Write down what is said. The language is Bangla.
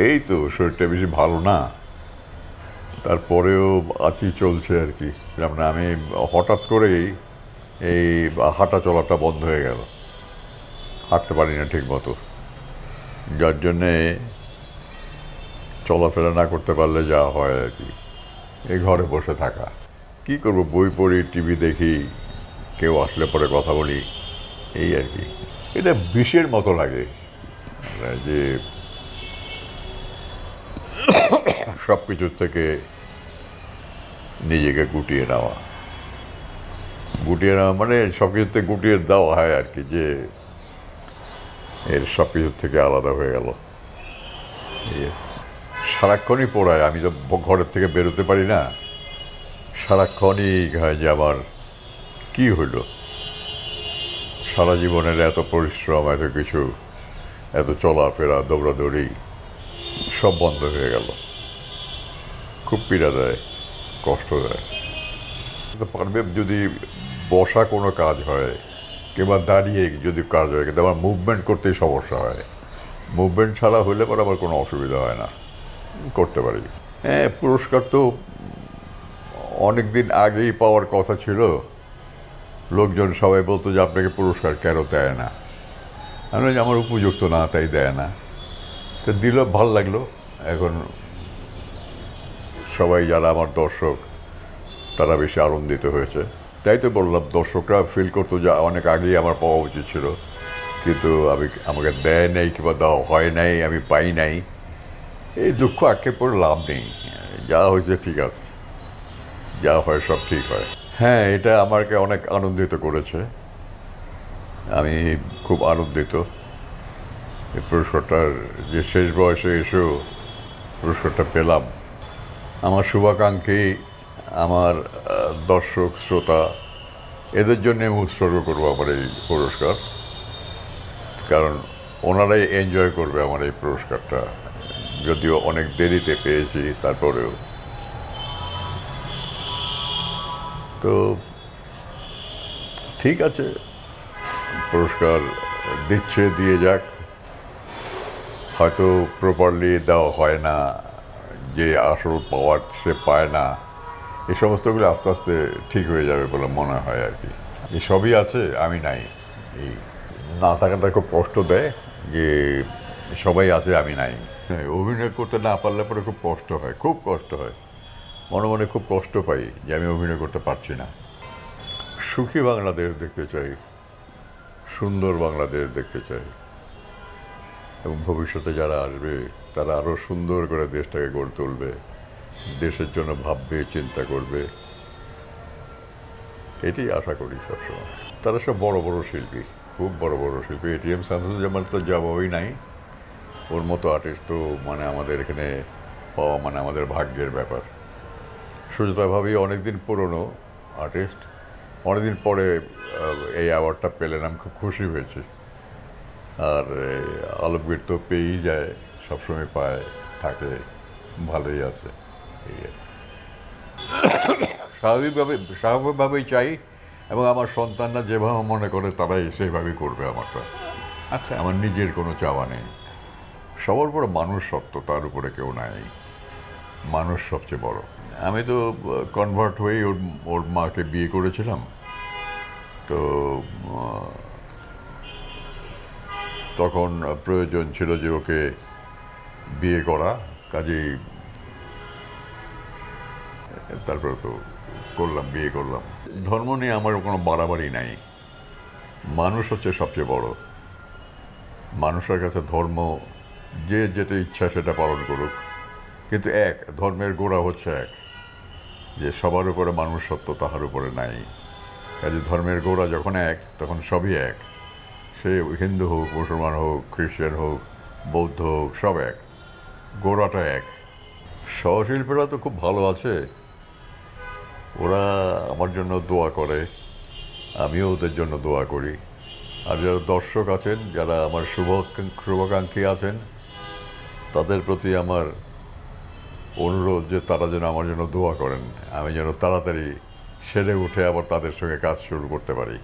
এই তো শরীরটা বেশি ভালো না, তারপরেও আছি, চলছে আর কি। যেমন আমি হঠাৎ করেই এই হাঁটা চলাটা বন্ধ হয়ে গেল, হাঁটতে পারি না ঠিক মতো, যার জন্যে চলাফেরা না করতে পারলে যা হয় আর কি, এই ঘরে বসে থাকা। কি করব, বই পড়ি, টিভি দেখি, কেউ আসলে পরে কথা বলি, এই আর কি। এটা বিষের মতো লাগে যে সব কিছুর থেকে নিজেকে গুটিয়ে নেওয়া, মানে সব কিছুর থেকে গুটিয়ে দেওয়া হয় আর কি, যে এর সব কিছুর থেকে আলাদা হয়ে গেল। সারাক্ষণই পড়ায়, আমি তো ঘরের থেকে বেরোতে পারি না, সারাক্ষণই হয় যে আমার কি হইল, সারা জীবনের এত পরিশ্রম, এত কিছু, এত চলাফেরা, দৌড়াদৌড়ি সব বন্ধ হয়ে গেল। খুব পীড়া দেয়, কষ্ট দেয়। তো পারবে যদি বসা কোনো কাজ হয় কিংবা দাঁড়িয়ে যদি কাজ হয়, কিন্তু আমার মুভমেন্ট করতেই সমস্যা হয়। মুভমেন্ট ছাড়া হলে পরে আমার কোনো অসুবিধা হয় না, করতে পারি। হ্যাঁ, পুরস্কার তো অনেক দিন আগেই পাওয়ার কথা ছিল। লোকজন সবাই বলতো যে আপনাকে পুরস্কার কেন দেয় না, আমি আমার উপযুক্ত না তাই দেয় না। তো দিল, ভাল লাগলো। এখন সবাই যারা আমার দর্শক তারা বেশি আনন্দিত হয়েছে, তাই তো বললাম, দর্শকরা ফিল করতো যে অনেক আগেই আমার পাওয়া উচিত ছিল, কিন্তু আমাকে দেয় নাই কিংবা দেওয়া হয় নাই, আমি পাই নাই। এই দুঃখ আক্ষেপ করে লাভ নেই, যা হয়েছে ঠিক আছে, যা হয় সব ঠিক হয়। হ্যাঁ, এটা আমাকে অনেক আনন্দিত করেছে, আমি খুব আনন্দিত। এই পুরস্কারটার যে শেষ বয়সে এসেও পুরস্কারটা পেলাম। আমার শুভাকাঙ্ক্ষী, আমার দর্শক শ্রোতা, এদের জন্যে আমি উৎসর্গ করবো আমার এই পুরস্কার, কারণ ওনারাই এনজয় করবে আমার এই পুরস্কারটা, যদিও অনেক দেরিতে পেয়েছি তারপরেও। তো ঠিক আছে, পুরস্কার দিচ্ছে, দিয়ে যাক। হয়তো প্রপারলি দেওয়া হয় না, যে আসল পাওয়ার সে পায় না, এই সমস্তগুলো আস্তে আস্তে ঠিক হয়ে যাবে বলে মনে হয় আর কি। এই সবই আছে, আমি নাই। এই না থাকাটা খুব কষ্ট দেয়, যে সবাই আছে আমি নাই। হ্যাঁ, অভিনয় করতে না পারলে পরে খুব কষ্ট হয়, খুব কষ্ট হয়, মনে মনে খুব কষ্ট পাই যে আমি অভিনয় করতে পারছি না। সুখী বাংলাদেশ দেখতে চাই, সুন্দর বাংলাদেশ দেখতে চাই, এবং ভবিষ্যতে যারা আসবে তারা আরও সুন্দর করে দেশটাকে গড়ে তুলবে, দেশের জন্য ভাববে, চিন্তা করবে, এটি আশা করি সবসময়। তারা সব বড় বড় শিল্পী, খুব বড় বড় শিল্পী। এটিএম শামসুজ্জামান তো জবাবই নাই, ওর মতো আর্টিস্ট তো মানে আমাদের এখানে পাওয়া মানে আমাদের ভাগ্যের ব্যাপার। সুজাতা ভাবি অনেকদিন পুরনো আর্টিস্ট, অনেকদিন পরে এই অ্যাওয়ার্ডটা পেলেন, আমি খুব খুশি হয়েছি। আর আলমগীর তো পেয়েই যায়, সবসময় পায়, থাকে, ভালোই আছে। এই স্বাভাবিকভাবেই চাই, এবং আমার সন্তানরা যেভাবে মনে করে তারাই সেইভাবেই করবে আমারটা। আচ্ছা, আমার নিজের কোনো চাওয়া নেই। সবার বড় মানুষ সত্য, তার উপরে কেউ নাই, মানুষ সবচেয়ে বড়। আমি তো কনভার্ট হয়েই ওর মাকে বিয়ে করেছিলাম, তো তখন প্রয়োজন ছিল যে ওকে বিয়ে করা, কাজেই তারপরে তো করলাম, বিয়ে করলাম। ধর্ম নিয়ে আমার কোনো বাড়াবাড়ি নাই, মানুষ হচ্ছে সবচেয়ে বড়। মানুষের কাছে ধর্ম, যে যেটা ইচ্ছা সেটা পালন করুক, কিন্তু এক ধর্মের গোড়া হচ্ছে এক, যে সবার উপরে মানুষ সত্য, তাহার উপরে নাই। কাজে ধর্মের গোড়া যখন এক, তখন সবই এক। সে হিন্দু হোক, মুসলমান হোক, খ্রিস্টান হোক, বৌদ্ধ হোক, সব এক, গোড়াটা এক। সহশিল্পীরা তো খুব ভালো আছে, ওরা আমার জন্য দোয়া করে, আমিও ওদের জন্য দোয়া করি। আর যারা দর্শক আছেন, যারা আমার শুভাকাঙ্ক্ষী আছেন, তাদের প্রতি আমার অনুরোধ যে তারা যেন আমার জন্য দোয়া করেন, আমি যেন তাড়াতাড়ি সেরে উঠে আবার তাদের সঙ্গে কাজ শুরু করতে পারি।